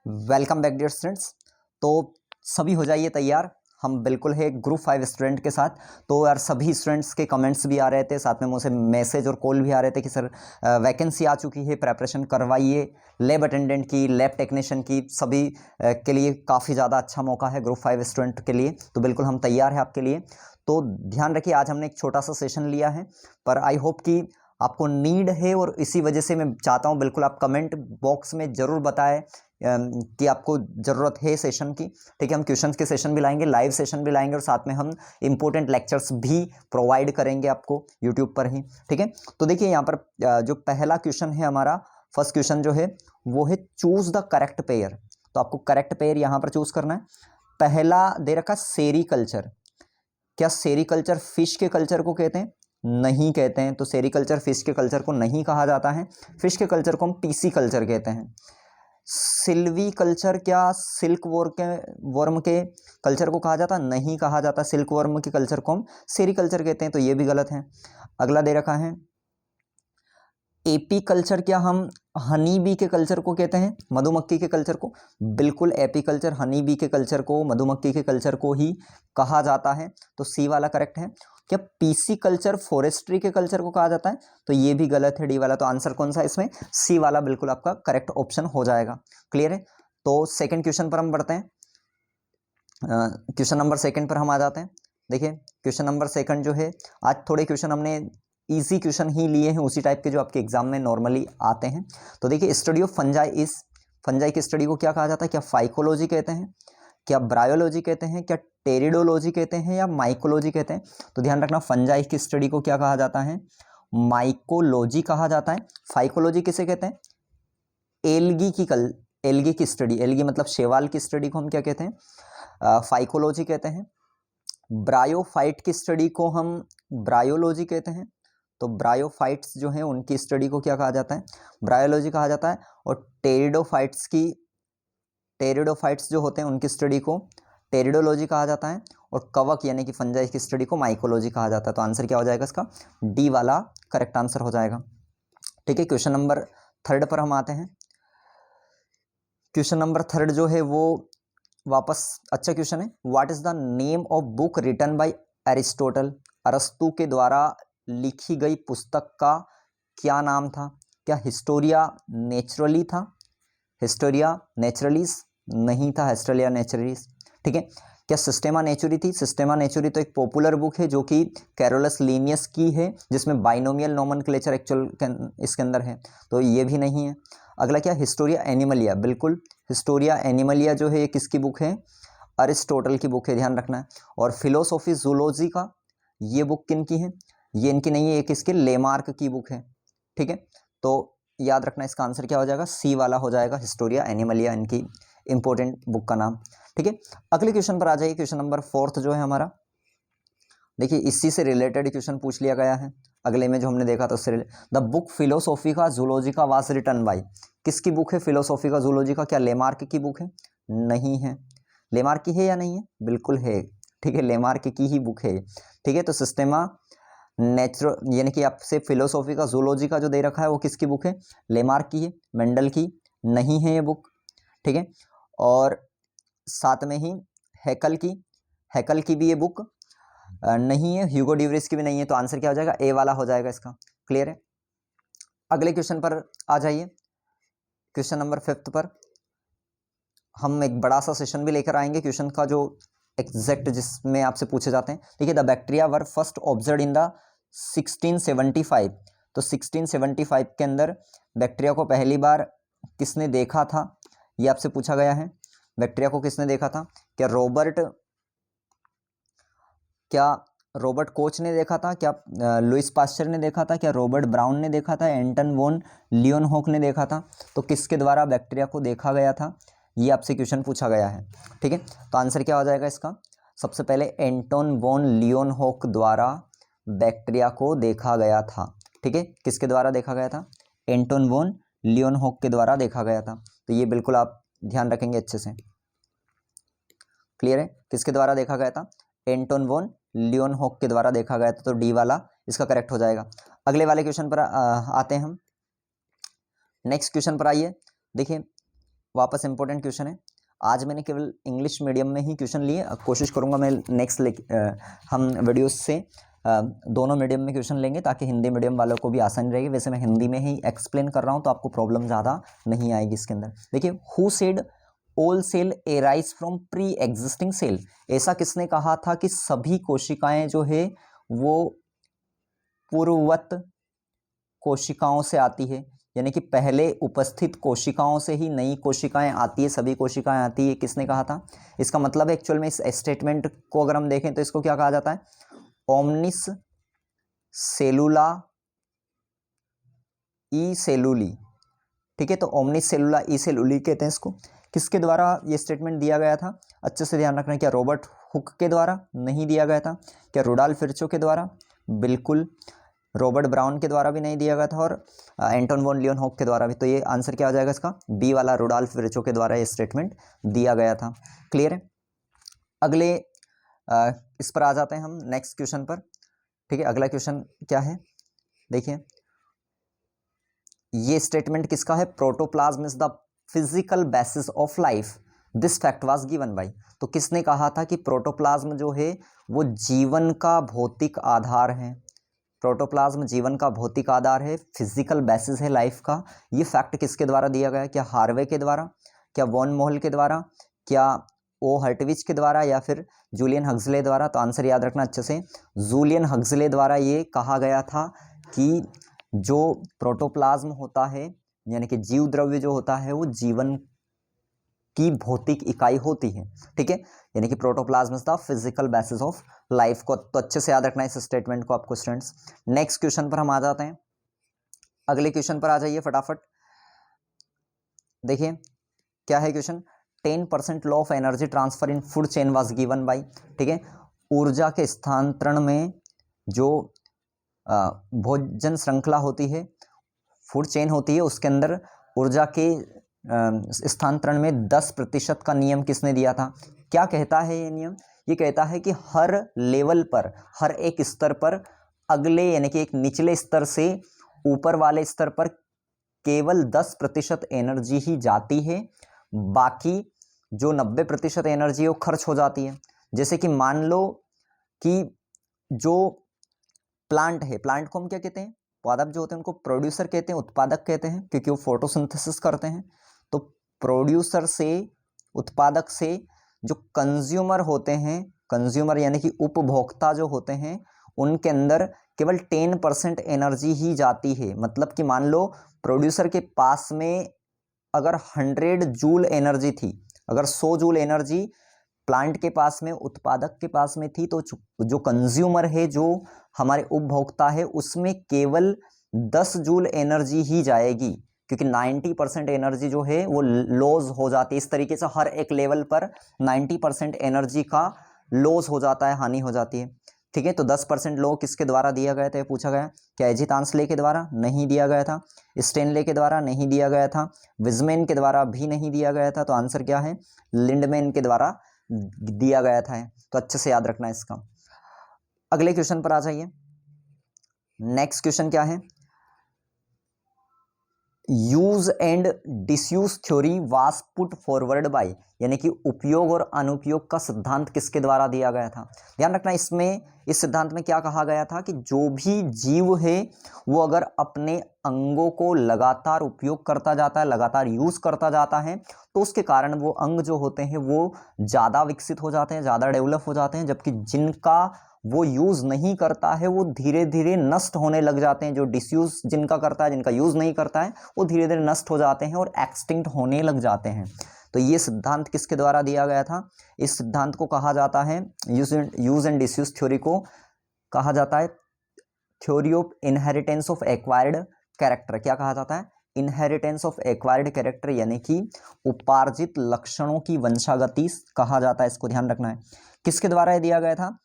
Welcome back dear students. तो सभी हो जाइए तैयार, हम बिल्कुल है ग्रुप 5 स्टूडेंट के साथ। तो यार सभी स्टूडेंट्स के कमेंट्स भी आ रहे थे, साथ में मुझसे मैसेज और कॉल भी आ रहे थे कि सर वैकेंसी आ चुकी है, प्रेपरेशन करवाइए। लैब अटेंडेंट की, लैब टेक्नीशियन की, सभी के लिए काफ़ी ज़्यादा अच्छा मौका है ग्रुप 5 स्टूडेंट के लिए। तो बिल्कुल हम तैयार हैं आपके लिए। तो ध्यान रखिए, आज हमने एक छोटा सा सेशन लिया है, पर आई होप कि आपको नीड है और इसी वजह से मैं चाहता हूं बिल्कुल आप कमेंट बॉक्स में ज़रूर बताएं कि आपको ज़रूरत है सेशन की। ठीक है, हम क्वेश्चंस के सेशन भी लाएंगे, लाइव सेशन भी लाएंगे और साथ में हम इंपॉर्टेंट लेक्चर्स भी प्रोवाइड करेंगे आपको यूट्यूब पर ही। ठीक है, तो देखिए यहाँ पर जो पहला क्वेश्चन है हमारा, फर्स्ट क्वेश्चन जो है वो है चूज द करेक्ट पेयर। तो आपको करेक्ट पेयर यहाँ पर चूज करना है। पहला दे रखा सेरीकल्चर। क्या सेरीकल्चर फिश के कल्चर को कहते हैं? नहीं कहते हैं। तो सेरीकल्चर फिश के कल्चर को नहीं कहा जाता है। फिश के कल्चर को हम पीसी कल्चर कहते हैं। सिल्वी कल्चर क्या सिल्क वर्म के कल्चर को कहा जाता? नहीं कहा जाता। सिल्क वर्म के कल्चर को हम सेरीकल्चर कहते हैं, तो ये भी गलत है। अगला दे रखा है एपी कल्चर। क्या हम हनी बी के कल्चर को कहते हैं? मधुमक्खी के कल्चर को? बिल्कुल, एपी कल्चर हनी बी के कल्चर को, मधुमक्खी के कल्चर को ही कहा जाता है, तो सी वाला करेक्ट है। क्या पीसी कल्चर फॉरेस्ट्री के कल्चर को कहा जाता है? तो ये भी गलत है, डी वाला। तो आंसर कौन सा इसमें? सी वाला बिल्कुल आपका करेक्ट ऑप्शन हो जाएगा। क्लियर है? तो सेकंड क्वेश्चन पर हम बढ़ते हैं। क्वेश्चन नंबर सेकंड पर हम आ जाते हैं। देखिए क्वेश्चन नंबर सेकंड जो है, आज थोड़े क्वेश्चन हमने इजी क्वेश्चन ही लिए हैं, उसी टाइप के जो आपके एग्जाम में नॉर्मली आते हैं। तो देखिए, study of fungi is, fungi की स्टडी को क्या कहा जाता है? क्या फाइकोलॉजी कहते हैं, क्या ब्रायोलॉजी कहते हैं, क्या टेरिडोलॉजी कहते हैं, या माइकोलॉजी कहते हैं? तो ध्यान रखना, फंजाई की स्टडी को क्या कहा जाता है? माइकोलॉजी कहा जाता है। फाइकोलॉजी किसे कहते हैं? एल्गी की स्टडी, एल्गी मतलब शैवाल की स्टडी को हम क्या कहते हैं? फाइकोलॉजी कहते हैं। ब्रायोफाइट की स्टडी को हम ब्रायोलॉजी कहते हैं। तो ब्रायोफाइट्स जो हैं उनकी स्टडी को क्या कहा जाता है? ब्रायोलॉजी कहा जाता है। और टेरिडोफाइट्स जो होते हैं उनकी स्टडी को टेरिडोलॉजी कहा जाता है। और कवक यानी कि फंजाई की स्टडी को माइकोलॉजी कहा जाता है। तो आंसर क्या हो जाएगा इसका? डी वाला करेक्ट आंसर हो जाएगा। ठीक है, क्वेश्चन नंबर थर्ड पर हम आते हैं। क्वेश्चन नंबर थर्ड जो है वो वापस अच्छा क्वेश्चन है। What is the name of book written by Aristotle? अरस्तु के द्वारा लिखी गई पुस्तक का क्या नाम था? क्या हिस्टोरिया नेचुरली था? हिस्टोरिया नेचुरलिस नहीं था, हिस्टोरिया नेचुरलिस। ठीक है, क्या सिस्टेमा नेचुरी थी? सिस्टेमा नेचुरी तो एक पॉपुलर बुक है जो कि कैरोलस लीनियस की है, जिसमें बाइनोमियल नोमेनक्लेचर एक्चुअल इसके अंदर है, तो ये भी नहीं है। अगला क्या? Historia Animalia. बिल्कुल, हिस्टोरिया एनिमलिया जो है ये किसकी बुक है? अरिस्टोटल की बुक है, ध्यान रखना है। और फिलोसॉफी जूलॉजी का ये बुक किन की है? ये इनकी नहीं है, ये किसके? लेमार्क की बुक है। ठीक है, तो याद रखना, इसका आंसर क्या हो जाएगा? सी वाला हो जाएगा, हिस्टोरिया एनिमलिया इनकी इंपॉर्टेंट बुक का नाम। ठीक है, अगले क्वेश्चन पर आ जाइए। क्वेश्चन नंबर फोर्थ जो है हमारा, देखिए इसी से रिलेटेड क्वेश्चन पूछ लिया गया है। अगले में जो हमने देखा था उससे द बुक फिलोसॉफी का जूलॉजी का वाज रिटन बाय, किसकी बुक है फिलोसॉफी का जूलॉजी का? क्या लेमार्क की बुक है? नहीं है। लेमार्क की है या नहीं है? बिल्कुल है। ठीक है, लेमार्क की ही बुक है। ठीक है, तो सिस्टेमा नेचुरल यानी कि आपसे फिलोसॉफी का जूलॉजी का जो दे रखा है वो किसकी बुक है? लेमार्क की है। मेंडल की नहीं है ये बुक। ठीक है, और साथ में ही हैकल की भी ये बुक नहीं है। ह्यूगो ड्यूरिस की भी नहीं है। तो आंसर क्या हो जाएगा? ए वाला हो जाएगा इसका। क्लियर है? अगले क्वेश्चन पर आ जाइए। क्वेश्चन नंबर फिफ्थ पर हम एक बड़ा सा सेशन भी लेकर आएंगे क्वेश्चन का, जो एग्जैक्ट जिसमें आपसे पूछे जाते हैं। देखिए, the bacteria were first observe in the 1675। तो 1675 के अंदर बैक्टीरिया को पहली बार किसने देखा था? ये आपसे पूछा गया है। बैक्टीरिया को किसने देखा था? क्या रॉबर्ट कोच ने देखा था? क्या लुइस पास्चर ने देखा था? क्या रॉबर्ट ब्राउन ने देखा था? एंटन वॉन लियोनहॉक ने देखा था? तो किसके द्वारा बैक्टीरिया को देखा गया था? ये आपसे क्वेश्चन पूछा गया है। ठीक है, तो आंसर क्या हो जाएगा इसका? सबसे पहले एंटन वॉन लियोनहॉक द्वारा बैक्टीरिया को देखा गया था। ठीक है, किसके द्वारा देखा गया था? एंटन वॉन लियोनहॉक के द्वारा देखा गया था। तो ये बिल्कुल आप ध्यान रखेंगे अच्छे से। क्लियर है? किसके द्वारा देखा गया था? एंटन वॉन लियोनहॉक के द्वारा देखा गया था। तो डी वाला इसका करेक्ट हो जाएगा। अगले वाले क्वेश्चन पर आते हैं हम। नेक्स्ट क्वेश्चन पर आइए। देखिए, वापस इंपॉर्टेंट क्वेश्चन है। आज मैंने केवल इंग्लिश मीडियम में ही क्वेश्चन लिए, कोशिश करूंगा मैं नेक्स्ट हम वीडियोस से दोनों मीडियम में क्वेश्चन लेंगे ताकि हिंदी मीडियम वालों को भी आसानी रहेगी। वैसे मैं हिंदी में ही एक्सप्लेन कर रहा हूं तो आपको प्रॉब्लम ज़्यादा नहीं आएगी इसके अंदर। देखिए, who said all cell arise from pre existing cell, ऐसा किसने कहा था कि सभी कोशिकाएं जो है वो पूर्ववत कोशिकाओं से आती है, यानी कि पहले उपस्थित कोशिकाओं से ही नई कोशिकाएं आती है, सभी कोशिकाएं आती है, किसने कहा था? इसका मतलब एक्चुअल में इस स्टेटमेंट को अगर हम देखें तो इसको क्या कहा जाता है? ओमनिस सेलुला ई सेलुली, ठीक है। तो ओमनिस सेलुला ई सेलुली कहते हैं इसको। किसके द्वारा ये स्टेटमेंट दिया गया था? अच्छे से ध्यान रखना। क्या रॉबर्ट हुक के द्वारा? नहीं दिया गया था। क्या रुडोल्फ विर्चो के द्वारा? बिल्कुल। रॉबर्ट ब्राउन के द्वारा भी नहीं दिया गया था, और एंटोन वॉन लियोनहॉक के द्वारा भी। तो ये आंसर क्या हो जाएगा इसका? बी वाला, रुडोल्फ विर्चो के द्वारा ये स्टेटमेंट दिया गया था। क्लियर है? अगले इस पर आ जाते हैं हम नेक्स्ट क्वेश्चन पर, ठीक है। अगला क्वेश्चन क्या है? देखिए, ये स्टेटमेंट किसका है? Protoplasm is the physical basis of life, this fact was given by. तो किसने कहा था कि प्रोटोप्लाज्म जो है वो जीवन का भौतिक आधार है? प्रोटोप्लाज्म जीवन का भौतिक आधार है, फिजिकल बेसिस है लाइफ का। ये फैक्ट किसके द्वारा दिया गया? क्या हार्वे के द्वारा, क्या वॉन मोहल के द्वारा, क्या ओ हर्टविच के द्वारा, या फिर जूलियन हक्सले द्वारा? तो आंसर याद रखना अच्छे से, जूलियन हक्सले द्वारा ये कहा गया था कि जो प्रोटोप्लाज्म होता है, यानी कि जीव द्रव्य जो होता है, वो जीवन की भौतिक इकाई होती है, ठीक है। यानी कि protoplasm is the physical basis of life को। तो अच्छे से याद रखना है इस स्टेटमेंट को आपको स्टूडेंट्स। नेक्स्ट क्वेश्चन पर हम आ जाते हैं। अगले क्वेश्चन पर आ जाइए फटाफट। देखिए क्या है question? 10% law of energy transfer in food chain was given by, ठीक है। ऊर्जा के स्थानांतरण में जो भोजन श्रृंखला होती है, फूड चेन होती है, उसके अंदर ऊर्जा के स्थानांतरण में 10% का नियम किसने दिया था? क्या कहता है ये नियम? ये कहता है कि हर लेवल पर, हर एक स्तर पर, अगले यानी कि एक निचले स्तर से ऊपर वाले स्तर पर केवल 10% एनर्जी ही जाती है, बाकी जो 90% एनर्जी है वो खर्च हो जाती है। जैसे कि मान लो कि जो प्लांट है, प्लांट को हम क्या कहते हैं? पादप जो होते हैं उनको प्रोड्यूसर कहते हैं, उत्पादक कहते हैं, क्योंकि वो फोटोसिंथेसिस करते हैं। तो प्रोड्यूसर से, उत्पादक से जो कंज्यूमर होते हैं, कंज्यूमर यानी कि उपभोक्ता जो होते हैं, उनके अंदर केवल 10% एनर्जी ही जाती है। मतलब कि मान लो प्रोड्यूसर के पास में अगर 100 जूल एनर्जी थी, अगर 100 जूल एनर्जी प्लांट के पास में, उत्पादक के पास में थी, तो जो कंज्यूमर है, जो हमारे उपभोक्ता है, उसमें केवल 10 जूल एनर्जी ही जाएगी, क्योंकि 90% एनर्जी जो है वो लॉस हो जाती है। इस तरीके से हर एक लेवल पर 90% एनर्जी का लॉस हो जाता है, हानि हो जाती है, ठीक है। तो 10% लॉ किसके द्वारा दिया गया था? ये पूछा गया। क्या एजितांसले के द्वारा? नहीं दिया गया था। स्टेनले के द्वारा? नहीं दिया गया था। विजमैन के द्वारा भी नहीं दिया गया था। तो आंसर क्या है? लिंडमैन के द्वारा दिया गया था। तो अच्छे से याद रखना है इसका। अगले क्वेश्चन पर आ जाइए। नेक्स्ट क्वेश्चन क्या है? Use and disuse theory was put forward bye, यानी कि उपयोग और अनुपयोग का सिद्धांत किसके द्वारा दिया गया था? ध्यान रखना, इसमें इस सिद्धांत में क्या कहा गया था कि जो भी जीव है वो अगर अपने अंगों को लगातार उपयोग करता जाता है, लगातार यूज करता जाता है, तो उसके कारण वो अंग जो होते हैं वो ज़्यादा विकसित हो जाते हैं, ज़्यादा डेवलप हो जाते हैं। जबकि जिनका वो यूज़ नहीं करता है वो धीरे धीरे नष्ट होने लग जाते हैं। जो डिसयूज जिनका करता है, जिनका यूज़ नहीं करता है, वो धीरे धीरे नष्ट हो जाते हैं और एक्सटिंक्ट होने लग जाते हैं। तो ये सिद्धांत किसके द्वारा दिया गया था? इस सिद्धांत को कहा जाता है, यूज एंड डिसयूज थ्योरी को कहा जाता है theory of inheritance of acquired character. क्या कहा जाता है? इनहेरिटेंस ऑफ एक्वायर्ड कैरेक्टर, यानी कि उपार्जित लक्षणों की वंशागति कहा जाता है। इसको ध्यान रखना है। किसके द्वारा दिया गया था?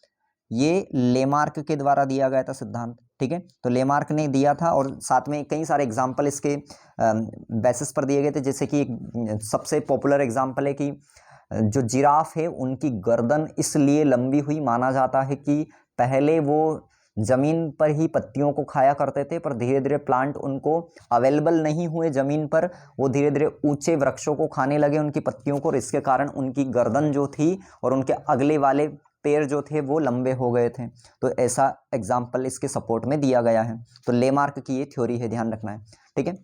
ये लेमार्क के द्वारा दिया गया था सिद्धांत, ठीक है। तो लेमार्क ने दिया था, और साथ में कई सारे एग्जाम्पल इसके बेसिस पर दिए गए थे। जैसे कि सबसे पॉपुलर एग्जाम्पल है कि जो जिराफ है उनकी गर्दन इसलिए लंबी हुई, माना जाता है कि पहले वो ज़मीन पर ही पत्तियों को खाया करते थे, पर धीरे धीरे प्लांट उनको अवेलेबल नहीं हुए ज़मीन पर, वो धीरे धीरे ऊंचे वृक्षों को खाने लगे उनकी पत्तियों को, और इसके कारण उनकी गर्दन जो थी और उनके अगले वाले पैर जो थे वो लंबे हो गए थे। तो ऐसा एग्जाम्पल इसके सपोर्ट में दिया गया है। तो लेमार्क की ये थ्योरी है, ध्यान रखना है, ठीक है।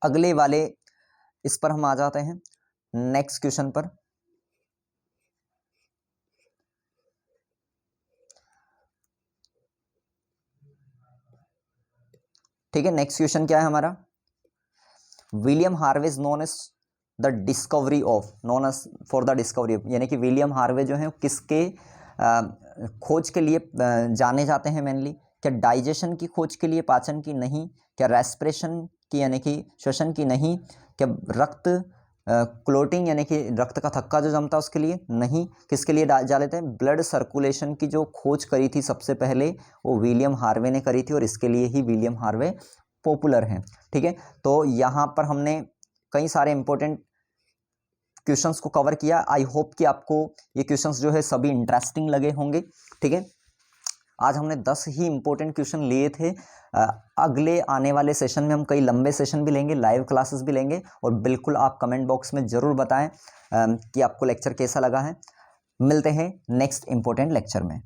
अगले वाले इस पर हम आ जाते हैं नेक्स्ट क्वेश्चन पर। ठीक है, नेक्स्ट क्वेश्चन क्या है हमारा, William Harvey is known as the discovery of, known as for the discovery of, यानी कि विलियम हार्वे जो है किसके खोज के लिए जाने जाते हैं मेनली? क्या डाइजेशन की खोज के लिए, पाचन की? नहीं। क्या रेस्पिरेशन की यानी कि श्वसन की? नहीं। क्या रक्त क्लोटिंग यानी कि रक्त का थक्का जो जमता है उसके लिए? नहीं। किसके लिए जा लेते हैं? ब्लड सर्कुलेशन की जो खोज करी थी सबसे पहले वो विलियम हार्वे ने करी थी, और इसके लिए ही विलियम हार्वे पॉपुलर हैं, ठीक है। तो यहाँ पर हमने कई सारे इंपॉर्टेंट क्वेश्चंस को कवर किया। आई होप कि आपको ये क्वेश्चंस जो है सभी इंटरेस्टिंग लगे होंगे, ठीक है। आज हमने 10 ही इंपॉर्टेंट क्वेश्चन लिए थे। अगले आने वाले सेशन में हम कई लंबे सेशन भी लेंगे, लाइव क्लासेस भी लेंगे, और बिल्कुल आप कमेंट बॉक्स में ज़रूर बताएं कि आपको लेक्चर कैसा लगा है। मिलते हैं नेक्स्ट इंपॉर्टेंट लेक्चर में।